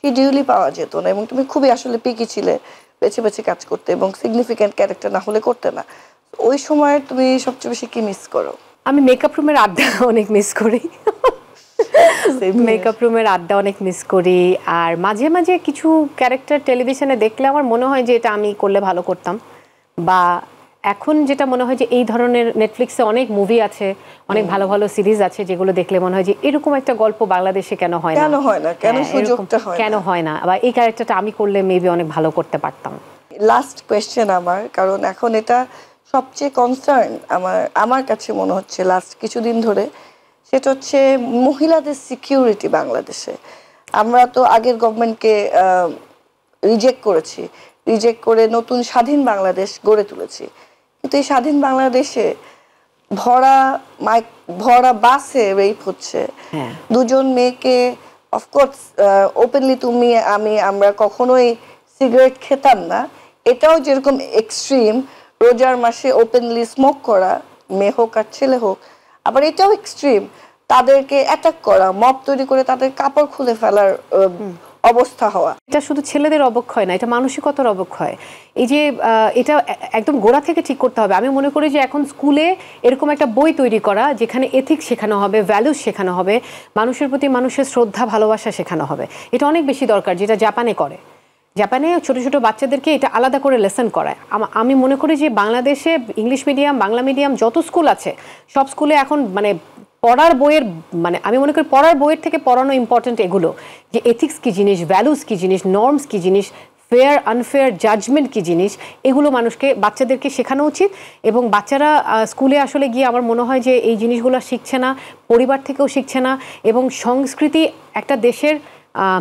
শিডিউলই পাওয়া যেত না, এবং তুমি খুবই আসলে পিকি ছিলে, বেছে বেছে কাজ করতে, এবং সিগনিফিক্যান্ট ক্যারেক্টার না হলে করতে না। ওই সময় তুমি সবচেয়ে বেশি কি মিস করো? আমি মেকআপ রুমের আড্ডা অনেক মিস করি। মেকআপ রুমের আড্ডা অনেক মিস করি। আর মাঝে মাঝে কিছু ক্যারেক্টার টেলিভিশনে দেখলে আমার মনে হয় যে এটা আমি করলে ভালো করতাম, বা এখন যেটা মনে হয় যে এই ধরনের নেটফ্লিক্সে অনেক মুভি আছে, অনেক ভালো ভালো সিরিজ আছে, যেগুলো দেখলে মনে হয় যে এরকম একটা গল্প বাংলাদেশে কেন হয় না, কেন সুযোগটা হয় না, কেন হয় না, বা এই ক্যারেক্টারটা আমি করলে মেবি অনেক ভালো করতে পারতাম। লাস্ট কোয়েশ্চেন আমার, কারণ এখন এটা সবচেয়ে কনসার্ন আমার কাছে মনে হচ্ছে লাস্ট কিছুদিন ধরে, সেটা হচ্ছে মহিলাদের সিকিউরিটি বাংলাদেশে। আমরা তো আগের গভর্নমেন্টকে রিজেক্ট করেছি, রিজেক্ট করে নতুন স্বাধীন বাংলাদেশ গড়ে তুলেছি, কিন্তু এই স্বাধীন বাংলাদেশে ভরা বাসে রেপ হচ্ছে। দুজন মেয়েকে, অফকোর্স ওপেনলি তুমি আমরা কখনোই সিগারেট খেতাম না, এটাও যেরকম এক্সট্রিম, রোজার মাসে ওপেনলি স্মোক করা, মেয়ে হোক আর ছেলে হোক, আবার এটাও এক্সট্রিম তাদেরকে অ্যাটাক করা, মব তৈরি করে তাদের কাপড় খুলে ফেলার অবস্থা হওয়া। এটা শুধু ছেলেদের অবক্ষয় না, এটা মানসিকতার অবক্ষয়। এই যে এটা একদম গোড়া থেকে ঠিক করতে হবে। আমি মনে করি যে এখন স্কুলে এরকম একটা বই তৈরি করা, যেখানে এথিক্স শেখানো হবে, ভ্যালুস শেখানো হবে, মানুষের প্রতি মানুষের শ্রদ্ধা ভালোবাসা শেখানো হবে। এটা অনেক বেশি দরকার, যেটা জাপানে করে। জাপানে ছোট ছোট বাচ্চাদেরকে এটা আলাদা করে লেসন করায়। আমি মনে করি যে বাংলাদেশে ইংলিশ মিডিয়াম, বাংলা মিডিয়াম যত স্কুল আছে, সব স্কুলে এখন মানে পড়ার বইয়ের, মানে আমি মনে করি পড়ার বইয়ের থেকে পড়ানো ইম্পর্টেন্ট এগুলো, যে এথিক্স কী জিনিস, ভ্যালুস কী জিনিস, নর্মস কী জিনিস, ফেয়ার আনফেয়ার জাজমেন্ট কী জিনিস, এগুলো বাচ্চাদেরকে শেখানো উচিত। এবং বাচ্চারা স্কুলে আসলে গিয়ে আমার মনে হয় যে এই জিনিসগুলো শিখছে না, পরিবার থেকেও শিখছে না। এবং সংস্কৃতি একটা দেশের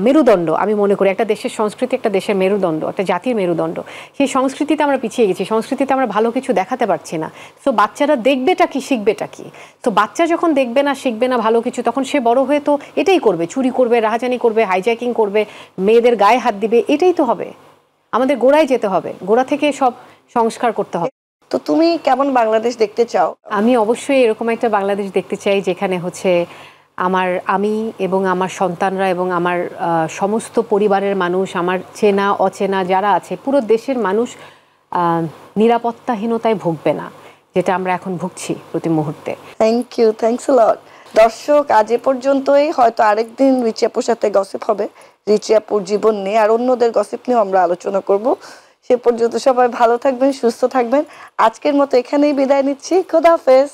মেরুদণ্ড, আমি মনে করি একটা দেশের সংস্কৃতি একটা দেশের মেরুদণ্ড, একটা জাতির মেরুদণ্ড। সেই সংস্কৃতিতে আমরা পিছিয়ে গেছি, সংস্কৃতিতে আমরা ভালো কিছু দেখাতে পারছি না। সো বাচ্চারা দেখবেটা কি, শিখবেটা কি? তো বাচ্চা যখন দেখবে না, শিখবে না ভালো কিছু, তখন সে বড় হয়ে তো এটাই করবে, চুরি করবে, রাহাজানি করবে, হাইজ্যাকিং করবে, মেয়েদের গায়ে হাত দিবে। এটাই তো হবে। আমাদের গোড়ায় যেতে হবে, গোড়া থেকে সব সংস্কার করতে হবে। তো তুমি কেমন বাংলাদেশ দেখতে চাও? আমি অবশ্যই এরকম একটা বাংলাদেশ দেখতে চাই যেখানে হচ্ছে আমি এবং আমার সন্তানরা এবং আমার সমস্ত পরিবারের মানুষ, আমার চেনা অচেনা যারা আছে, পুরো দেশের মানুষ নিরাপত্তাহীনতায় ভুগবে না, যেটা আমরা এখন ভুগছি প্রতি মুহূর্তে। থ্যাংকস আ লট। দর্শক, আজ এ পর্যন্তই। হয়তো আরেকদিন রিচি আপুর সাথে গসিপ হবে, রিচি আপুর জীবন নিয়ে আর অন্যদের গসিপ নিয়েও আমরা আলোচনা করব। সে পর্যন্ত সবাই ভালো থাকবেন, সুস্থ থাকবেন। আজকের মতো এখানেই বিদায় নিচ্ছি। খোদা হাফেজ।